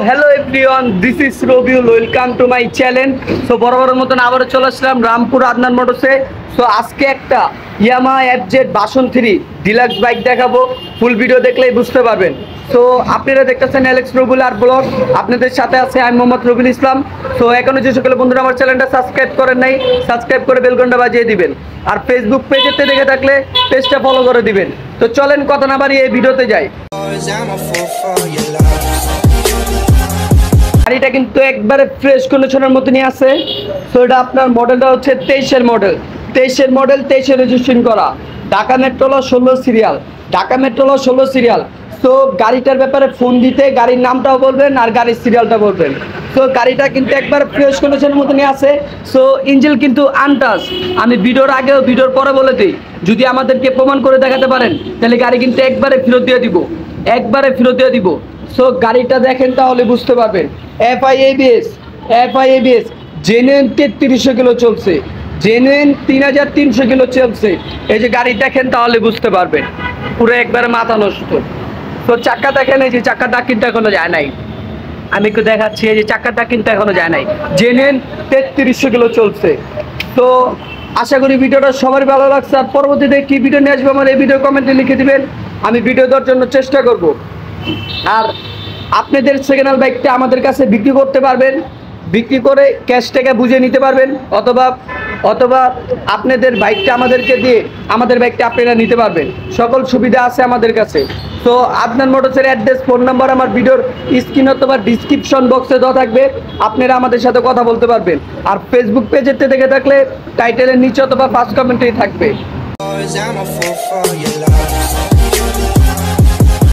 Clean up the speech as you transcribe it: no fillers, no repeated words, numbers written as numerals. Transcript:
hello everyone, this is Robiul. Welcome to my channel. So বরাবরের মতন আবারও চলে আসলাম রামপুর আদনান মোটরসে। সো আজকে একটা Yamaha FZ version 3 deluxe bike দেখাবো। ফুল ভিডিও দেখলেই বুঝতে পারবেন। সো আপনারা দেখতেছেন অ্যালেক্স রবিউল আর ব্লগ। আপনাদের সাথে আছে আমি মোহাম্মদ রবিউল ইসলাম। সো এখনো যে সকল বন্ধুরা আমার চ্যানেলটা সাবস্ক্রাইব করেন নাই, সাবস্ক্রাইব করে বেল ঘন্টা বাজিয়ে দিবেন। আর ফেসবুক পেজেতে দেখে থাকলে পেজটা ফলো করে দিবেন। তো চলেন কথা না বাড়িয়ে এই ভিডিওতে যাই। গাড়িটা কিন্তু একবারে ফ্রেশ কন্ডিশনের মতনই আছে। সো এটা আপনার মডেলটা হচ্ছে 23-এর মডেল, 23 রেজিস্ট্রেশন করা, Dhaka metro L 16 serial, Dhaka metro L 16 serial. So গাড়িটার ব্যাপারে ফোন দিতে গাড়ির নামটাও বলবেন আর গাড়ির সিরিয়ালটা বলবেন। সো গাড়িটা কিন্তু একবার ফ্রেশ কন্ডিশনের মতনই আছে। সো ইঞ্জিন কিন্তু আনটাচ। আমি ভিডিওর আগেও ভিডিওর পরে বলে দিই, যদি আমাদেরকে প্রমাণ করে দেখাতে পারেন তাহলে গাড়ি কিন্তু একবারে ফেরত দিয়ে দিব। সো গাড়িটা দেখেন তাহলে বুঝতে পারবেন। FI-ABS জেনুইন 3300 কিলো চলছে, জেনুইন 3300 কিলো চলছে। এই যে গাড়ি দেখেন তাহলে বুঝতে পারবেন, পুরো একবারে মাথা নষ্ট। তো চাক্কা দেখেন, এই যে চাক্কার দাগ কিন্তু এখনো যায় নাই। আমি একটু দেখাচ্ছি, এই যে চাক্কার দাগ কিন্তু এখনো যায় নাই, জেনুইন 3300 কিলো চলছে। তো আশা করি ভিডিওটা সবার ভালো লাগছে। আর পরবর্তীতে কি ভিডিও নিয়ে আসবে আমার এই ভিডিও কমেন্টে লিখে দিবেন, আমি ভিডিও দেওয়ার জন্য চেষ্টা করব। আর আপনাদের সেকেন্ড হ্যান্ড বাইকটা আমাদের কাছে বিক্রি করতে পারবেন, বিক্রি করে ক্যাশ টাকা বুঝে নিতে পারবেন, অথবা আপনাদের বাইকটা আমাদেরকে দিয়ে আমাদের বাইকটা আপনারা নিতে পারবেন। সকল সুবিধা আছে আমাদের কাছে। তো আদনান মোটরসের অ্যাড্রেস, ফোন নাম্বার আমার ভিডিওর স্ক্রিন অথবা ডিসক্রিপশন বক্সে দেওয়া থাকবে, আপনারা আমাদের সাথে কথা বলতে পারবেন। আর ফেসবুক পেজেতে দেখে থাকলে টাইটেলের নিচে অথবা ফার্স্ট কমেন্টেই থাকবে।